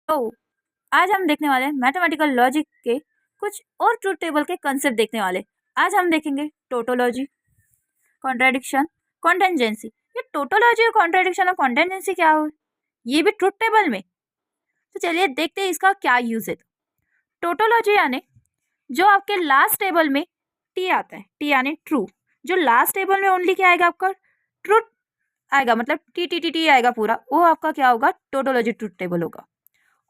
तो आज हम देखने वाले हैं मैथमेटिकल लॉजिक के कुछ और ट्रूथ टेबल के कंसेप्ट देखने वाले। आज हम देखेंगे टोटोलॉजी, कॉन्ट्राडिक्शन, कॉन्टेंजेंसी। ये टोटोलॉजी और कॉन्ट्राडिक्शन और कॉन्टेंजेंसी क्या हो, ये भी ट्रूथ टेबल में। तो चलिए देखते हैं इसका क्या यूज है। टोटोलॉजी यानी जो आपके लास्ट टेबल में टी आता है, टी यानी ट्रू, जो लास्ट टेबल में ओनली क्या आएगा, आपका ट्रूथ आएगा, मतलब टी टी टी टी आएगा पूरा, वो आपका क्या होगा, टोटोलॉजी ट्रूथ टेबल होगा।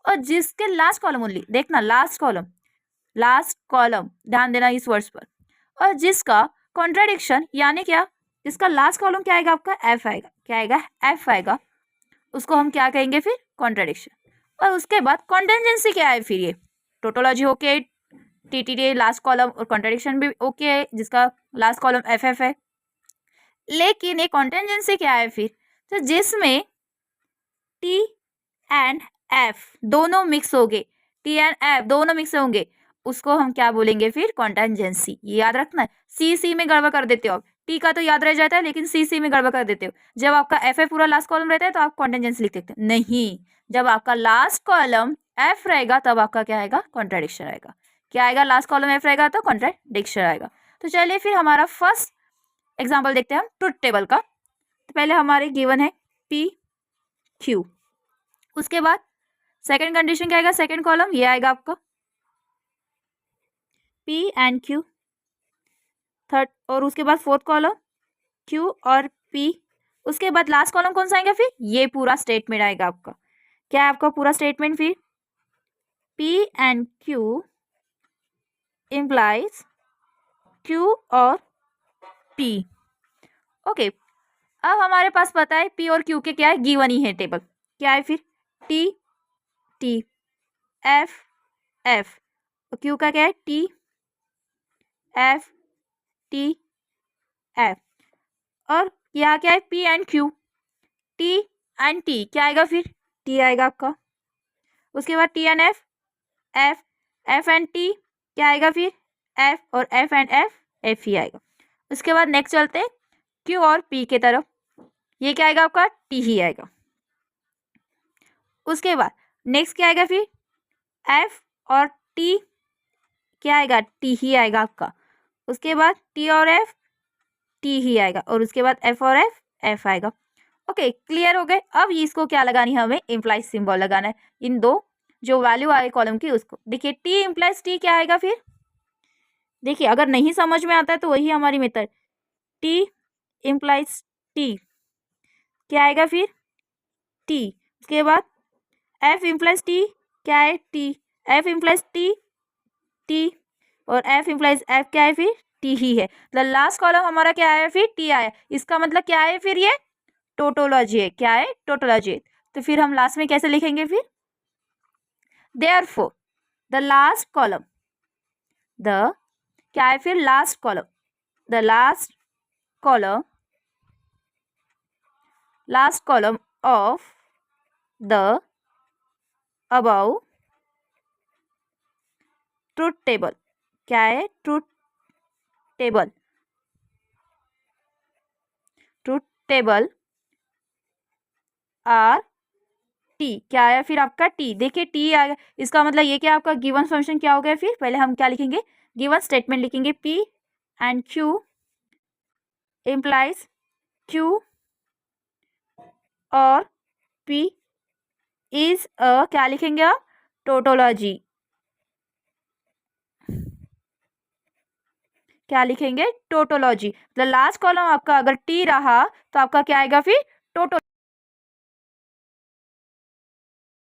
और जिसके लास्ट कॉलम ओनली, देखना लास्ट कॉलम, ध्यान देना इस वर्ड्स पर। और जिसका कॉन्ट्राडिक्शन यानी क्या, जिसका लास्ट कॉलम क्या आएगा, आपका एफ आएगा, क्या आएगा, एफ आएगा, उसको हम क्या कहेंगे फिर, कॉन्ट्राडिक्शन। और उसके बाद कॉन्टेंजेंसी क्या है, फिर ये tautology okay, T T T last column, और कॉन्ट्राडिक्शन भी ओके है जिसका लास्ट कॉलम एफ एफ है। लेकिन ये कॉन्टेंजेंसी क्या है फिर, तो जिसमें टी एंड एफ दोनों मिक्स होंगे, टी एंड एफ दोनों मिक्स होंगे, उसको हम क्या बोलेंगे फिर, कॉन्टेंजेंसी। ये याद रखना है, सी में गड़बड़ कर देते हो आप, टी का तो याद रह जाता है लेकिन सी में गड़बड़ कर देते हो। जब आपका एफ है पूरा लास्ट कॉलम रहता है तो आप कॉन्टेंजेंसी लिख देते हो, नहीं, जब आपका लास्ट कॉलम एफ रहेगा तब आपका क्या आएगा, कॉन्ट्राडिक्शन आएगा। क्या आएगा, लास्ट कॉलम एफ रहेगा तो कॉन्ट्राडिक्शन आएगा। तो चलिए फिर हमारा फर्स्ट एग्जाम्पल देखते हैं हम ट्रुथ टेबल का। तो पहले हमारे गिवन है पी क्यू, उसके बाद सेकंड कंडीशन क्या आएगा, सेकंड कॉलम ये आएगा आपका P एंड Q, थर्ड, और उसके बाद फोर्थ कॉलम Q और P, उसके बाद लास्ट कॉलम कौन सा आएगा, फिर ये पूरा स्टेटमेंट आएगा आपका। क्या है आपका पूरा स्टेटमेंट, फिर P and Q implies Q और P। ओके, अब हमारे पास पता है P और Q के क्या है, गिवन ही है टेबल। क्या है फिर, T T F F, और Q का क्या है, T F T F, और यहाँ क्या है, P and Q, T and T क्या आएगा फिर, T आएगा आपका। उसके बाद T and F, F F and T क्या आएगा फिर, F, और F एंड F, F ही आएगा। उसके बाद नेक्स्ट चलते हैं Q और P के तरफ, ये क्या आएगा आपका, T ही आएगा। उसके बाद नेक्स्ट क्या आएगा फिर, F और T क्या आएगा, T ही आएगा आपका। उसके बाद T और F, T ही आएगा, और उसके बाद F और F, F आएगा। ओके, क्लियर हो गए। अब इसको क्या लगानी है, हमें इम्प्लाइज सिंबल लगाना है, इन दो जो वैल्यू आए कॉलम की उसको। देखिए T इम्प्लाइज T क्या आएगा फिर, देखिए अगर नहीं समझ में आता है तो वही हमारी मेथड, T इम्प्लाइज T क्या आएगा फिर, T। उसके बाद F इम्प्लाइज T क्या है, T, F implies T, T, और F इम्प्लाइज F क्या है फिर, T ही है। मतलब लास्ट कॉलम हमारा क्या आया फिर, T आया। इसका मतलब क्या है फिर, ये टोटोलॉजी है। क्या है, टोटोलॉजी है। तो फिर हम लास्ट में कैसे लिखेंगे फिर, therefore the last column, the क्या है फिर, last column, the last column of the above truth table, क्या है, ट्रूथ टेबल आर टी, क्या आया फिर आपका, टी। देखिए टी आ गया, इसका मतलब ये क्या आपका गिवन फंक्शन क्या हो गया फिर, पहले हम क्या लिखेंगे, गिवन स्टेटमेंट लिखेंगे, P and Q implies Q और पी इज क्या लिखेंगे आप, टोटोलॉजी। क्या लिखेंगे, टोटोलॉजी। मतलब लास्ट कॉलम आपका अगर टी रहा तो आपका क्या आएगा फिर,